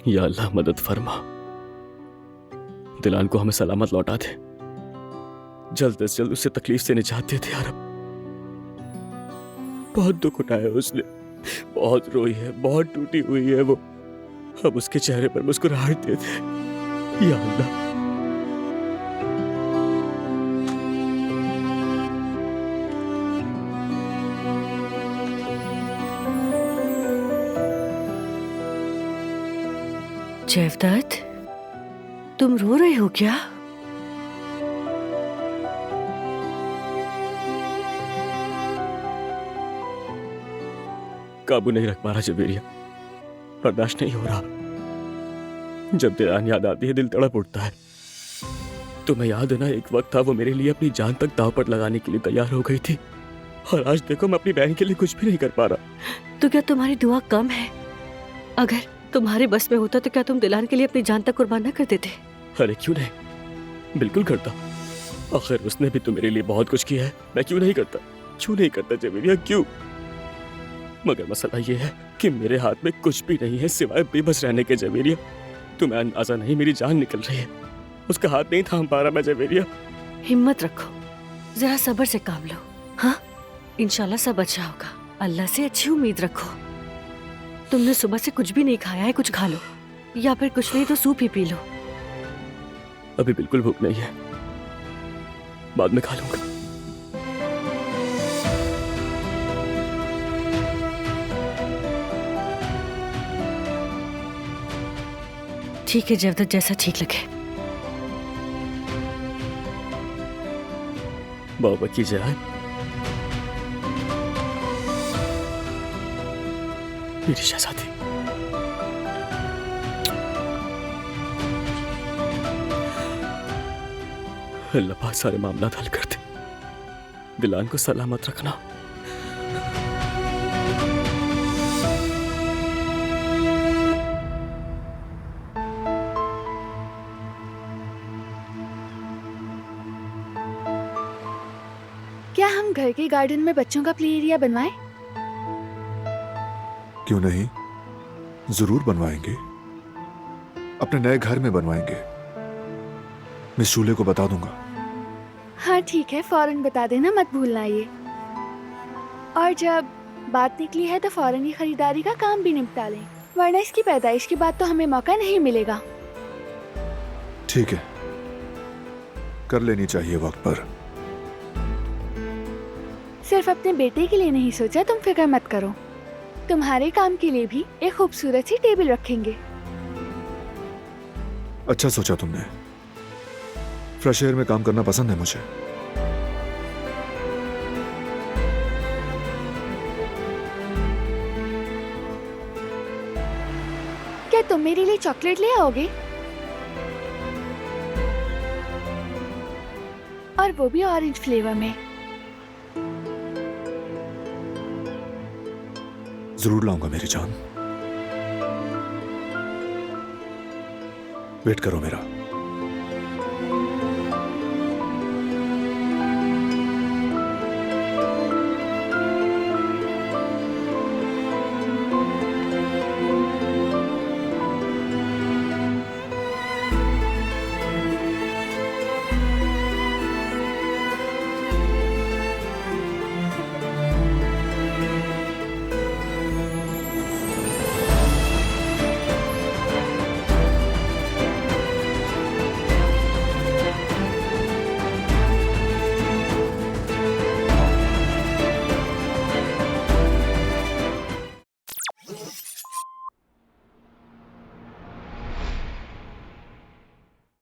या अल्लाह मदद फरमा, दिलान को हमें सलामत लौटा दे, जल्द से जल्द उससे तकलीफ से निजात दे दे यार। बहुत दुख उठाया उसने, बहुत रोई है, बहुत टूटी हुई है वो। अब उसके चेहरे पर मुस्कुराहट दे दे या अल्लाह। जयवदत्त, तुम रो रहे हो क्या? काबू नहीं रख पा रहा जवेरिया, बर्दाश्त नहीं हो रहा। जब दिलान याद आती है दिल तड़प उठता है। तुम्हें याद है ना, एक वक्त था वो मेरे लिए अपनी जान तक दांव पर लगाने के लिए तैयार हो गई थी, और आज देखो मैं अपनी बहन के लिए कुछ भी नहीं कर पा रहा। तो क्या तुम्हारी दुआ कम है? अगर तुम्हारे बस में होता तो क्या तुम दिलान के लिए अपनी जान तक कुर्बान न कर देते? अरे क्यों नहीं, बिल्कुल करता। आखिर उसने भी तो मेरे लिए बहुत कुछ किया है, मैं क्यों नहीं करता? क्यों नहीं करता जवेरिया, क्यों? मगर मसला ये है कि मेरे हाथ में कुछ भी नहीं है सिवाय बेबस रहने के जवेरिया। तुम्हें अंदाजा नहीं, मेरी जान निकल रही है, उसका हाथ नहीं थाम पा रहा मैं जवेरिया। हिम्मत रखो, जरा सब्र से काम लो। हाँ, इंशाल्लाह सब अच्छा होगा। अल्लाह से अच्छी उम्मीद रखो। तुमने सुबह से कुछ भी नहीं खाया है, कुछ खा लो, या फिर कुछ नहीं तो सूप ही पी लो। अभी बिल्कुल भूख नहीं है, बाद में खा लूंगा। ठीक है जयवदत्त, जैसा ठीक लगे। बाबा की जय। मेरी शहजादी। अल्लाह पाक सारे मामला हल कर दे, दिलान को सलामत रखना। क्या हम घर के गार्डन में बच्चों का प्ले एरिया बनवाएं? क्यों नहीं, जरूर बनवाएंगे। अपने नए घर में बनवाएंगे। मिस शूले को बता दूंगा। हाँ ठीक है, फौरन बता देना, मत भूलना ये। और जब बात निकली है तो फौरन ही खरीदारी का काम भी निपटा लें, वरना इसकी पैदाइश के बाद तो हमें मौका नहीं मिलेगा। ठीक है, कर लेनी चाहिए वक्त पर। सिर्फ अपने बेटे के लिए नहीं सोचा, तुम फिक्र मत करो, तुम्हारे काम के लिए भी एक खूबसूरत सी टेबल रखेंगे। अच्छा सोचा तुमने, फ्रेश एयर में काम करना पसंद है मुझे। क्या तुम मेरे लिए चॉकलेट ले आओगे? और वो भी ऑरेंज फ्लेवर में। जरूर लाऊंगा मेरी जान, वेट करो मेरा।